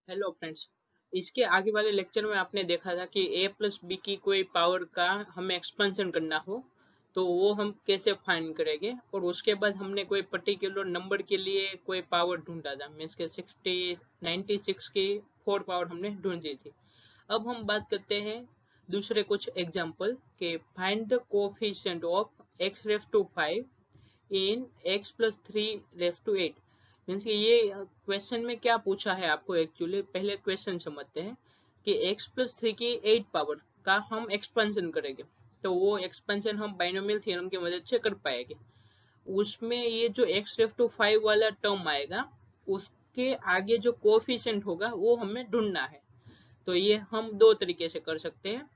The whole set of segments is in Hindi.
Hello friends. इसके आगे वाले लेक्चर में आपने देखा था कि a प्लस बी की कोई पावर का हमें एक्सपेंशन करना हो तो वो हम कैसे फाइंड करेंगे, और उसके बाद हमने कोई पर्टिकुलर नंबर के लिए कोई पावर ढूंढा था, मीन्स के 96 की 4 पावर हमने ढूंढी थी। अब हम बात करते हैं दूसरे कुछ एग्जाम्पल के find the coefficient of x ref to 5 in x plus 3 ref to 8। Means कि ये क्वेश्चन में क्या पूछा है आपको, एक्चुअली पहले क्वेश्चन समझते हैं कि x प्लस 3 की 8 पावर का हम एक्सपेंशन करेंगे, तो वो एक्सपेंशन हम बाइनोमियल थ्योरम की मदद से कर पाएंगे। उसमें ये जो x रेफ टू 5 वाला टर्म आएगा, उसके आगे जो कोफिशिएंट होगा वो हमें ढूंढना है। तो ये हम दो तरीके से कर सकते हैं।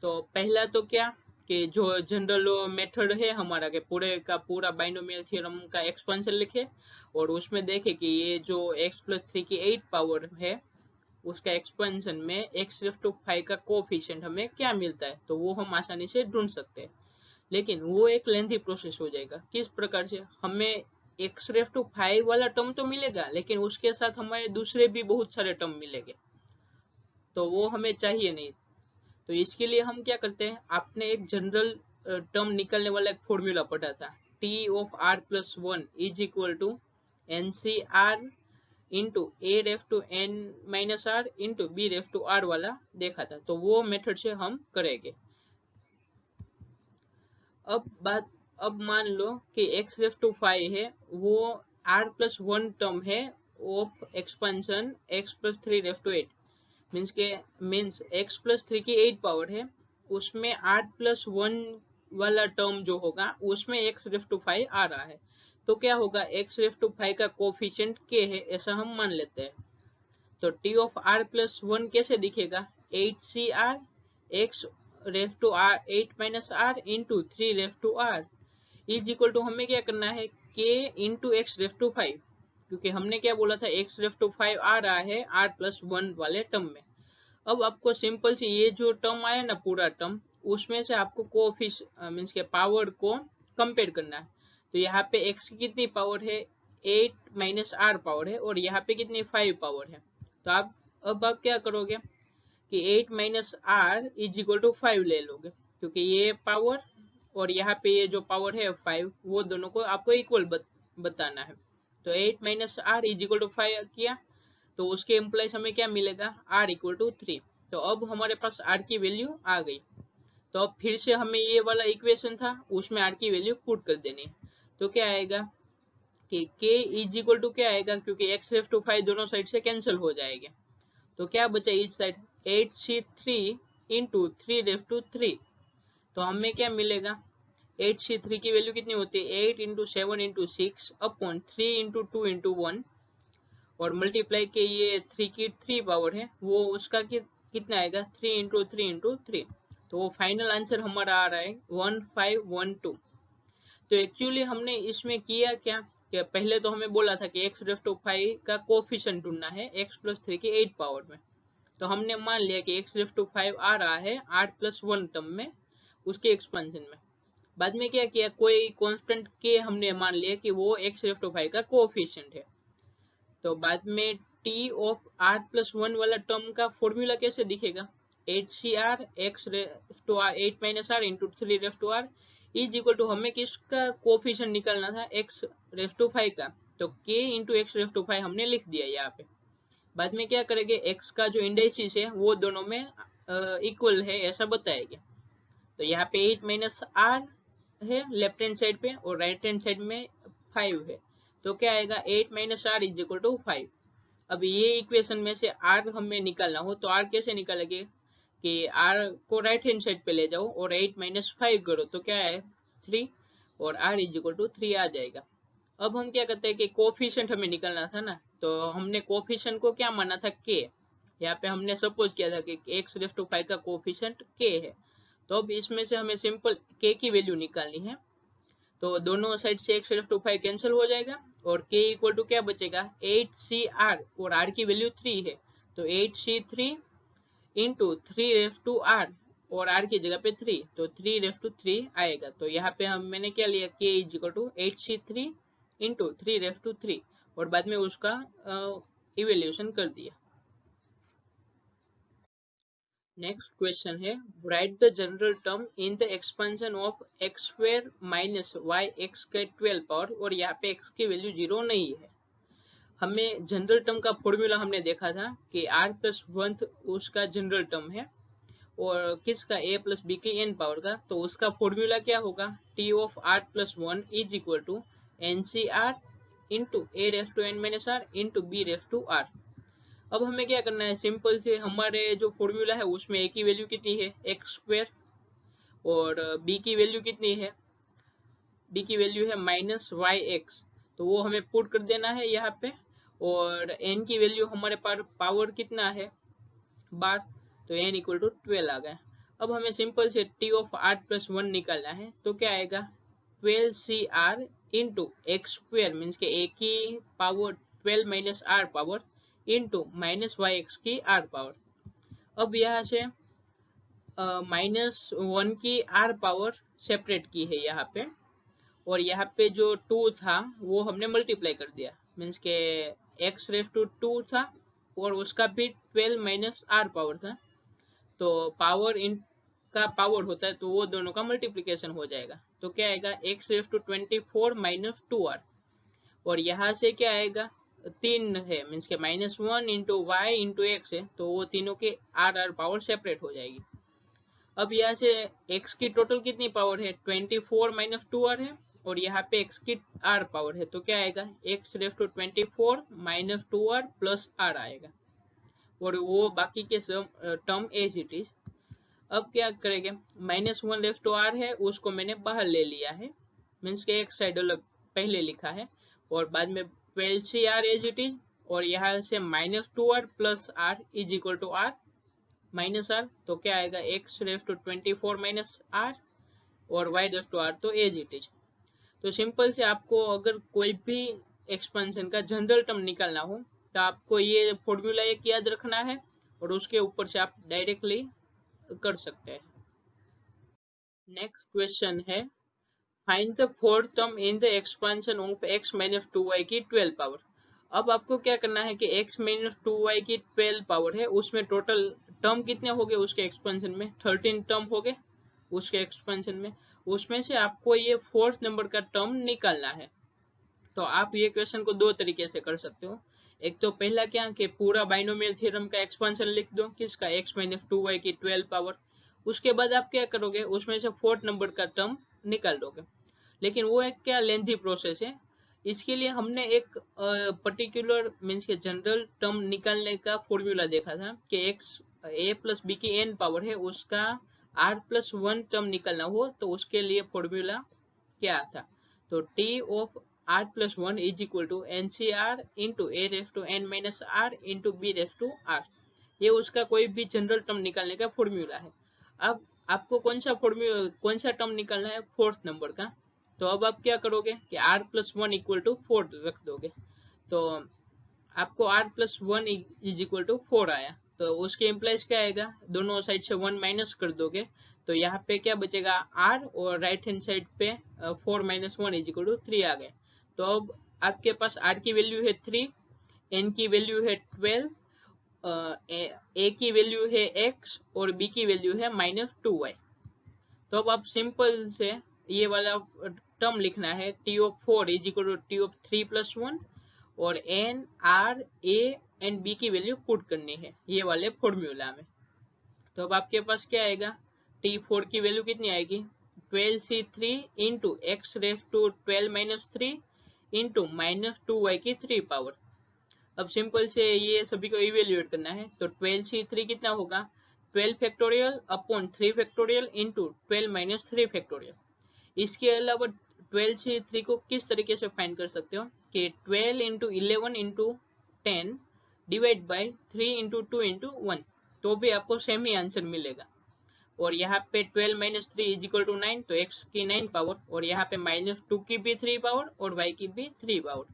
तो पहला तो क्या कि जो जनरल मेथड है हमारा, के पूरे का पूरा बाइनोमियल थ्योरम का एक्सपेंशन लिखे और उसमें देखे कि ये जो x प्लस 3 की 8 पावर है उसका एक्सपेंशन में x रेफ टू 5 का कोफिशिएंट हमें क्या मिलता है, तो वो हम आसानी से ढूंढ सकते हैं। लेकिन वो एक लेंथी प्रोसेस हो जाएगा। किस प्रकार से? हमें x रेफ टू 5 वाला टर्म तो मिलेगा, लेकिन उसके साथ हमारे दूसरे भी बहुत सारे टर्म मिलेंगे, तो वो हमें चाहिए नहीं। तो इसके लिए हम क्या करते हैं, आपने एक जनरल टर्म निकलने वाला एक फॉर्मूला पढ़ा था, T of R plus one is equal to N C R into A ref to N minus R into B ref to R वाला देखा था, तो वो मेथड से हम करेंगे। अब मान लो कि x रेफ टू 5 है, वो r प्लस वन टर्म है of expansion x plus 3 ref to 8। Means x plus 3 की 8 पावर है, उसमें r प्लस वन वाला टर्म जो होगा उसमें x रेफ टू 5 आ रहा है। तो क्या होगा, x रेफ टू 5 का कोफिशिएंट k है ऐसा हम मान लेते हैं। तो t of r plus one कैसे दिखेगा, 8cr x ref to r 8 minus R into 3 ref to r is equal to हमें क्या करना है, k into X ref to 5, क्योंकि हमने क्या बोला था x रेफ टू 5 आ रहा है r प्लस वन वाले टर्म में। अब आपको सिंपल से ये जो टर्म आया ना पूरा टर्म, उसमें से आपको कोफिश मीन्स के पावर को कंपेयर करना है। तो यहाँ पे x की कितनी पावर है, 8 माइनस आर पावर है, और यहाँ पे कितनी 5 पावर है। तो अब आप क्या करोगे कि 8 minus R is equal to 5 ले लोगे, क्योंकि ये पावर और यहाँ पे ये जो पावर है 5, वो दोनों को आपको इक्वल बताना है। तो 8 minus R is equal to 5 किया, तो उसके इम्प्लाइज हमें क्या मिलेगा, r इक्वल टू 3। तो अब हमारे पास r की वैल्यू आ गई। तो अब फिर से हमें ये वाला इक्वेशन था उसमें r की वैल्यू पुट कर देनी है। तो क्या आएगा कि k इज इक्वल टू क्या आएगा, क्योंकि x रेफ टू 5 दोनों साइड से कैंसिल हो जाएंगे, तो क्या बचा इस side 8c3 into 3 ref to 3। तो हमें क्या मिलेगा, 8c3 की वैल्यू कितनी होती है, 8 into 7 into 6 upon 3 into 2 into 1, और मल्टीप्लाई के ये 3 की 3 पावर है, वो उसका कितना आएगा, 3 इंटू 3 इंटू 3। तो वो फाइनल आंसर हमारा आ रहा है 1512। तो एक्चुअली हमने इसमें किया क्या कि पहले तो हमें बोला था कि x रेफ टू 5 का कोफिशिएंट ढूंढना है x प्लस 3 की 8 पावर में। तो हमने मान लिया कि x रेफ टू 5 आ रहा है r प्लस वन टर्म में उसके एक्सपेंशन में। बाद में क्या किया, कोई कांस्टेंट k हमने मान लिया कि वो x रेफ टू 5 का कोफिशिएंट है। तो बाद में t of r plus one वाला टर्म का फॉर्मूला कैसे दिखेगा, 8cr x ref to r 8 minus R into 3 ref to R is equal to हमें किसका कोफिशिएंट निकालना था, x रेफ टू 5 का। तो k into X ref to 5 हमने लिख दिया यहाँ पे। बाद में क्या करेंगे, x का जो इंडाइसिस है वो दोनों में इक्वल है ऐसा बताएंगे। तो यहाँ पे 8 माइनस आर है लेफ्ट हैंड साइड पे और राइट हैंड साइड में 5 है। तो क्या आएगा, 8 minus R is equal to 5। अब ये इक्वेशन में से r हमें निकालना हो तो r कैसे निकालेंगे कि r को राइट हैंड साइड पे ले जाओ और 8 माइनस 5 करो तो क्या है 3, और r इज इक्वल टू 3 आ जाएगा। अब हम क्या करते हैं कि कोफिशिएंट हमें निकालना था ना, तो हमने कोफिशिएंट को क्या माना था, k। यहाँ पे हमने सपोज किया था कि x रेफ टू 5 का कोफिशिएंट k है। तो अब इसमें से हमें सिंपल k की वैल्यू निकालनी है। तो दोनों साइड से x रेफ टू 5 कैंसिल हो जाएगा और k इक्वल टू क्या बचेगा, 8cr, और r की वैल्यू 3 है। तो 8c3 into 3 ref to r, और r की जगह पे 3, तो 3 रेफ टू 3 आएगा। तो यहाँ पे मैंने क्या लिया, k is equal to 8c3 into 3 ref to 3, और बाद में उसका इवेल्यूशन कर दिया। नेक्स्ट क्वेश्चन है, write the general term in the expansion of X square minus Y X के 12 पावर, और यहाँ पे x की वैल्यू 0 नहीं है। हमें जनरल टर्म का फॉर्मूला हमने देखा था कि r प्लस 1 उसका जनरल टर्म है, और किसका a प्लस बी की n पावर का, तो उसका फॉर्मूला क्या होगा, t of r plus 1 is equal to N C R into A raise to N minus R into B raise to R. अब हमें क्या करना है, सिंपल से हमारे जो फॉर्मूला है उसमें a की वैल्यू कितनी है एक्स स्क्वायर, और b की वैल्यू कितनी है, b की वैल्यू है माइनस वाई एक्स, तो वो हमें पुट कर देना है यहाँ पे। और n की वैल्यू हमारे पास पावर कितना है 12, तो n इक्वल टू 12 आ गया। अब हमें सिंपल से t ऑफ r प्लस 1 निकालना है, तो क्या आएगा 12cr into X square means के a की power 12 minus r power into minus Y X की r पावर। अब यहाँ से -1 की r पावर सेपरेट की है यहाँ पे, और यहाँ पे जो 2 था वो हमने मल्टीप्लाई कर दिया, मीन्स के x रेस टू 2 था और उसका भी 12 माइनस r पावर था, तो पावर इन का पावर होता है तो वो दोनों का मल्टीप्लीकेशन हो जाएगा, तो क्या आएगा x raise to 24 minus 2r। और यहाँ से क्या आएगा 3 है, मीन्स के -1 इंटू वाई इंटू एक्स है, तो वो तीनों के r पावर सेपरेट हो जाएगी। अब यहाँ से x की टोटल कितनी पावर है 24 माइनस 2r है, और यहाँ पे x की r पावर है, तो क्या आएगा x raise to 24 minus 2r plus r आएगा, और वो बाकी के टर्म एज इट इज। अब क्या करेंगे, -1 रेस टू r है उसको मैंने बाहर ले लिया है, मीन्स के एक साइड अलग पहले लिखा है, और बाद में 12cr एज इट इज, और यहाँ से -2r plus r is equal to r minus R, तो क्या आएगा x raise to 24 minus R, और y रेस टू r तो एज इट इज। तो सिंपल से आपको अगर कोई भी एक्सपेंशन का जनरल टर्म निकालना हो तो आपको ये फॉर्मूला एक याद रखना है, और उसके ऊपर से आप डायरेक्टली कर सकते हैं। नेक्स्ट क्वेश्चन है, find the fourth term in the expansion of x minus 2y की 12 पावर। अब आपको क्या करना है कि x माइनस 2y की 12 पावर है, उसमें टोटल टर्म कितने हो गए उसके एक्सपेंशन में 13 टर्म हो गए उसके एक्सपेंशन में, उसमें से आपको ये फोर्थ नंबर का टर्म निकालना है। तो आप ये क्वेश्चन को दो तरीके से कर सकते हो। एक तो पहला क्या कि पूरा बाइनोमियल थ्योरम का एक्सपेंशन लिख दो, किसका x माइनस 2y की 12 पावर, उसके बाद आप क्या करोगे उसमें से फोर्थ नंबर का टर्म निकाल दोगे, लेकिन वो एक क्या लेंथी प्रोसेस है। इसके लिए हमने एक पर्टिकुलर मीन्स के जनरल टर्म निकालने का फॉर्मूला देखा था कि एक्स ए प्लस बी की एन पावर है उसका आर प्लस 1 टर्म निकालना हो, तो उसके लिए फॉर्मूला क्या था, तो T of R plus 1 is equal to N C R into A raise to N minus R into B raise to R. ये उसका कोई भी जनरल टर्म निकालने का फॉर्मूला है। अब आपको कौन सा फॉर्मूला कौन सा टर्म निकालना है फोर्थ नंबर का, तो अब आप क्या करोगे कि r प्लस 1 इक्वल टू 4 रख दोगे, तो आपको r plus 1 is equal to 4 आया, तो उसके इम्प्लाइज क्या आएगा, दोनों साइड से 1 माइनस कर दोगे, तो यहाँ पे क्या बचेगा r, और राइट हैंड साइड पे 4 माइनस 1 इज इक्वल टू 3 आ गए। तो अब आपके पास r की वैल्यू है 3, n की वैल्यू है 12, a की वैल्यू है x, और b की वैल्यू है -2y। तो अब आप सिंपल से ये वाला टर्म लिखना है T of 4 is equal to T of 3 plus 1, और N R A and B की वैल्यू पुट करनी है ये वाले फॉर्मूला में। तो अब आपके पास क्या आएगा, T4 की वैल्यू कितनी आएगी 12c3 into X raise to 12 minus 3 into -2y की 3 पावर। अब सिंपल से ये सभी को इवेल्युएट करना है, तो 12c3 कितना होगा 12 factorial upon 3 factorial into 12 minus 3 factorial. इसके अलावा 12c3 को किस तरीके से फाइंड कर सकते हो कि 12 into 11 into 10 divide by 3 into 2 into 1, तो भी आपको सेम ही आंसर मिलेगा। और यहाँ पे 12 माइनस 3 इज इक्वल टू 9, तो x की 9 पावर, और यहाँ पे -2 की भी 3 पावर और y की भी 3 पावर।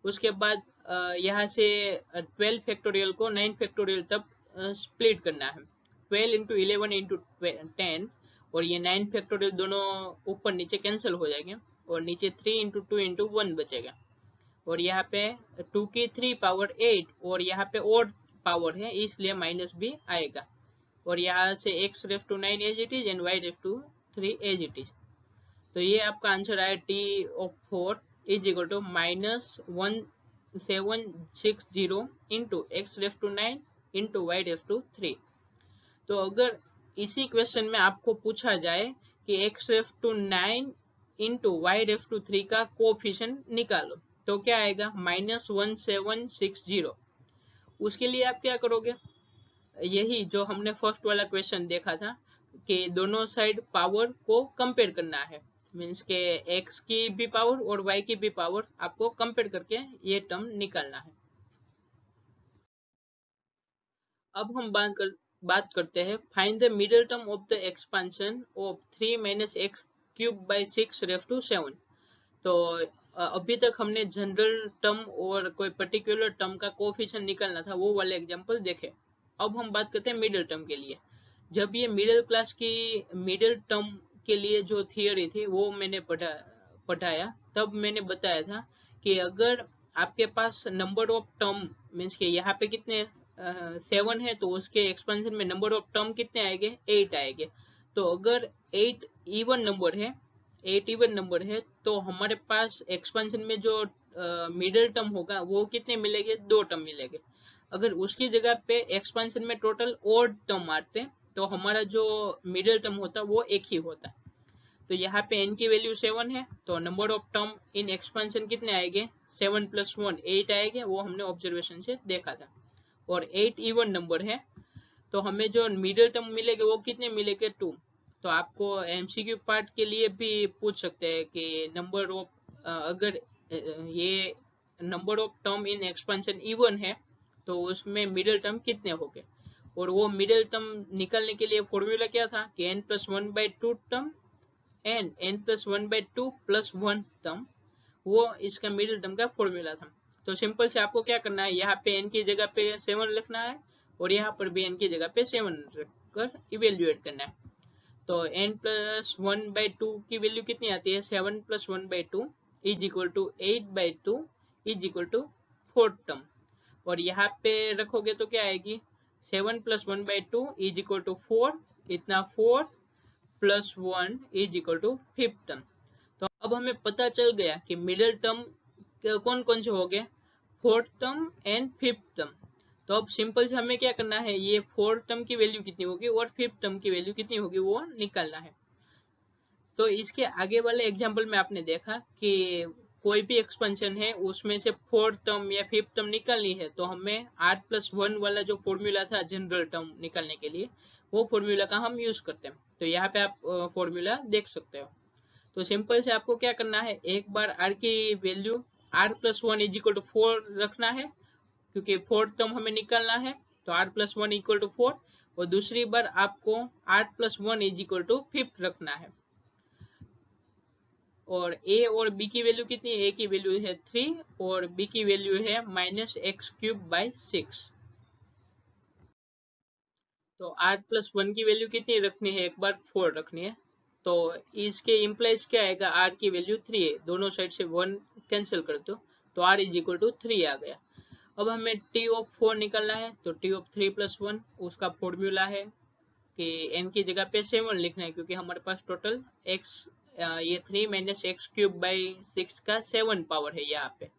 उसके बाद यहाँ से 12 फैक्टोरियल को 9 फैक्टोरियल तक स्प्लिट करना है, 12 इंटू 11 इंटू 10, और ये 9 फैक्टोरियल दोनों ऊपर नीचे कैंसिल हो जाएंगे, और नीचे 3 इंटू 2 इंटू 1 बचेगा, और यहाँ पे 2 की 3 पावर 8, और यहाँ पे और पावर है इसलिए माइनस भी आएगा, और यहाँ से x ref to 9 as it is and y raise to 3 as it is. तो ये आपका आंसर आया t of 4 is equal to -1760 into X ref to 9 into Y raise to 3। तो अगर इसी क्वेश्चन में आपको पूछा जाए कि x ref to 9 into Y raise to 3 का कोफिशिएंट निकालो, तो क्या आएगा -1760। उसके लिए आप क्या करोगे, यही जो हमने फर्स्ट वाला क्वेश्चन देखा था कि दोनों साइड पावर को कंपेयर करना है, मीन्स के x की भी पावर और y की भी पावर आपको कंपेयर करके ये टर्म निकालना है। अब हम बात करते हैं find the middle term of the expansion of 3 minus X cube by 6 raise to 7। तो अभी तक हमने जनरल टर्म और कोई पर्टिकुलर टर्म का कोफिशिएंट निकालना था, वो वाले एग्जांपल देखे। अब हम बात करते हैं मिडिल टर्म के लिए। जब ये मिडिल क्लास की मिडिल टर्म के लिए जो थियोरी थी वो मैंने पढ़ाया, तब मैंने बताया था कि अगर आपके पास नंबर ऑफ टर्म मीन्स के यहाँ पे कितने 7 है, तो उसके एक्सपेंशन में नंबर ऑफ टर्म कितने आएंगे, 8 आएंगे। तो अगर 8 इवन नंबर है तो हमारे पास एक्सपेंशन में जो मिडिल टर्म होगा वो कितने मिलेंगे, 2 टर्म मिलेंगे। अगर उसकी जगह पे एक्सपेंशन में टोटल ऑड टर्म आते तो हमारा जो मिडिल टर्म होता वो एक ही होता। तो यहाँ पे n की वैल्यू 7 है, तो number of term in expansion कितने आएंगे, 7 + 1 8 आएंगे, वो हमने ऑब्जर्वेशन से देखा था। और 8 इवन नंबर है, तो हमें जो मिडिल टर्म मिलेगा वो कितने मिलेंगे, 2। तो आपको एमसीक्यू पार्ट के लिए भी पूछ सकते हैं कि नंबर ऑफ अगर ये number of term in expansion even है तो उसमें मिडिल टर्म कितने हो गए। और वो मिडिल टर्म निकालने के लिए फॉर्मूला क्या था कि n + 1/2 term and n + 1/2 + 1 term, वो इसका मिडिल टर्म का फॉर्मूला था। तो सिंपल से आपको क्या करना है, यहाँ पे n की जगह पे 7 लिखना है और यहाँ पर भी n की जगह पे 7 रखकर इवेल्युएट करना है। तो n + 1/2 की वैल्यू कितनी आती है, 7 + 1/2 is equal to 8/2 is equal to 4 term. और यहाँ पे रखोगे तो क्या आएगी, 7 + 1/2 इज इक्वल टू 4, इतना 4 + 1 इज इक्वल टू 5 टर्म। तो अब हमें पता चल गया कि मिडिल टर्म कौन कौन से हो गए, 4th term and 5th term. तो अब सिंपल से हमें क्या करना है, ये 4th टर्म की वैल्यू कितनी होगी और 5th टर्म की वैल्यू कितनी होगी वो निकालना है। तो इसके आगे वाले एग्जांपल में आपने देखा कि कोई भी एक्सपेंशन है उसमें से 4th टर्म या 5th टर्म निकालनी है, तो हमें r + 1 वाला जो फॉर्मूला था जनरल टर्म निकालने के लिए, वो फॉर्मूला का हम यूज करते हैं। तो यहाँ पे आप फॉर्मूला देख सकते हो। तो सिंपल से आपको क्या करना है, एक बार r की value r + 1 is equal to 4 रखना है, क्योंकि 4th टर्म हमें निकालना है, तो r + 1 इक्वल टू 4। और दूसरी बार आपको r + 1 इज इक्वल टू 5 रखना है। और a और b की वैल्यू कितनी है, a की वैल्यू है 3 और b की वैल्यू है -x³/6। तो r + 1 की वैल्यू कितनी रखनी है, एक बार 4 रखनी है। तो इसके इम्प्लाइज क्या आएगा, r की वैल्यू 3 है, दोनों साइड से 1 कैंसिल कर दो तो r इज इक्वल टू 3 आ गया। अब हमें t ऑफ 4 निकालना है, तो t ऑफ 3 + 1 उसका फॉर्मूला है कि n की जगह पे 7 लिखना है, क्योंकि हमारे पास टोटल x ये 3 - x³/6 का 7 पावर है यहाँ पे।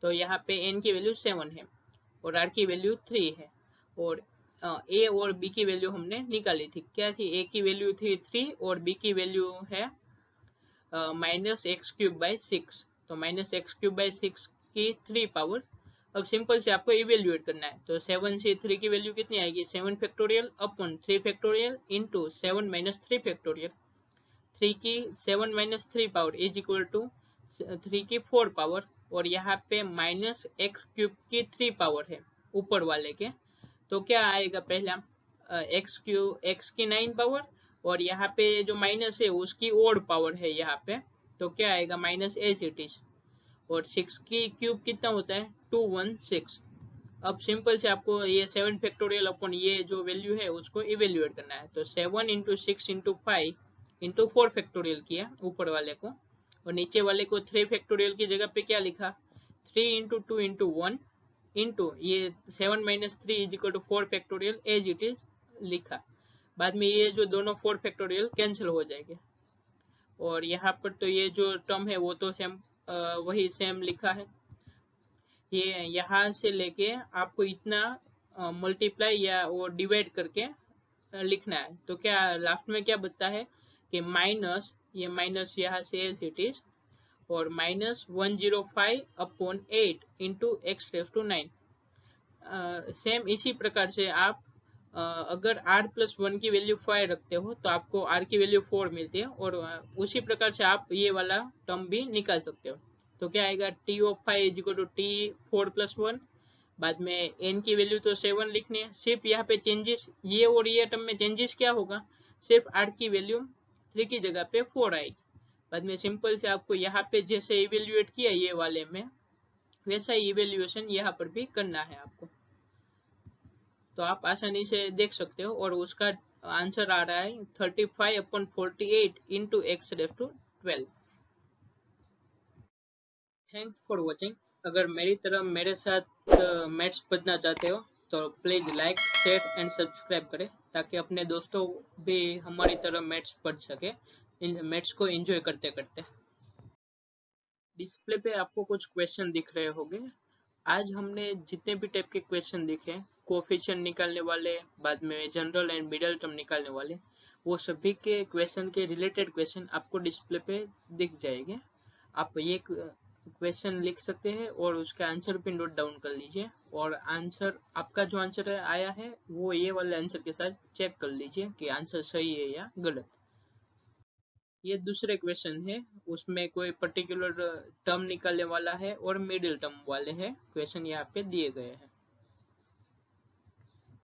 तो यहाँ पे n की वैल्यू 7 है और r की वैल्यू 3 है। और a और b की वैल्यू हमने निकाली थी, क्या थी, a की वैल्यू थी 3 और b की वैल्यू है -x³/6। तो -x³/6 की 3 पावर। अब सिंपल से आपको इवेल्युएट करना है, तो 7 से 3 की वैल्यू कितनी आएगी, 7 factorial upon 3 factorial into 7 - 3 factorial. 3 की 7 - 3 पावर इज इक्वल टू 3 की 4 पावर, और यहाँ पे -x³ की 3 पावर है ऊपर वाले के। तो क्या आएगा, पहला x की 9 पावर और यहाँ पे जो माइनस है उसकी ओड पावर है यहाँ पे, तो क्या आएगा -as इट इज। और 6 की क्यूब कितना होता है, 216। अब सिंपल से आपको ये 7 फैक्टोरियल अपॉन ये जो वैल्यू है उसको इवेल्युएट करना है। तो 7 × 6 × 5 × 4 फैक्टोरियल किया ऊपर वाले को, और नीचे वाले को 3 फैक्टोरियल की जगह पे क्या लिखा, 3 × 2 × 1 इंटू ये 7 - 3 is equal to 4 factorial as it is लिखा। बाद में ये जो दोनों 4 फैक्टोरियल कैंसिल हो जाएंगे। और यहाँ पर तो ये जो टर्म है वो तो सेम वही सेम लिखा है। ये यहाँ से लेके आपको इतना मल्टीप्लाई या वो डिवाइड करके लिखना है। तो क्या लास्ट में क्या बचता है कि माइनस, ये माइनस यहाँ से एज इट इज, और minus 105 upon 8 into X raise to 9। Same इसी प्रकार से आप अगर r प्लस 1 की वैल्यू 5 रखते हो तो आपको r की वैल्यू 4 मिलती है, और उसी प्रकार से आप ये वाला टर्म भी निकाल सकते हो। तो क्या आएगा, t of 5 is equal to T 4 plus 1। बाद में n की वैल्यू तो 7 लिखनी है, सिर्फ यहाँ पे चेंजेस ये और ये टर्म में चेंजेस क्या होगा, सिर्फ r की वैल्यू 3 की जगह पे 4 आएगी। बाद में सिंपल से आपको यहाँ पे जैसे इवेल्युएट किया ये वाले में, वैसा ही इवेल्युएशन यहाँ पर भी करना है आपको। तो आप आसानी से देख सकते हो, और उसका आंसर आ रहा है 35 upon 48 into X raise to 12। Thanks for watching. अगर मेरी तरह मेरे साथ मैथ्स पढ़ना चाहते हो तो please like, share and subscribe करें, ताकि अपने दोस्तों भी हमारी तरह मैथ्स पढ़ सके, इन मैथ्स को एंजॉय करते करते। डिस्प्ले पे आपको कुछ क्वेश्चन दिख रहे होंगे। आज हमने जितने भी टाइप के क्वेश्चन देखे, कोफिशिएंट निकालने वाले, बाद में जनरल एंड मिडल टर्म निकालने वाले, वो सभी के क्वेश्चन के रिलेटेड क्वेश्चन आपको डिस्प्ले पे दिख जाएंगे। आप ये क्वेश्चन लिख सकते हैं और उसका आंसर भी नोट डाउन कर लीजिए, और आंसर आपका जो आंसर आया है वो ये वाले आंसर के साथ चेक कर लीजिए कि आंसर सही है या गलत। ये दूसरे क्वेश्चन है, उसमें कोई पर्टिकुलर टर्म निकालने वाला है और मिडिल टर्म वाले हैं क्वेश्चन यहाँ पे दिए गए हैं।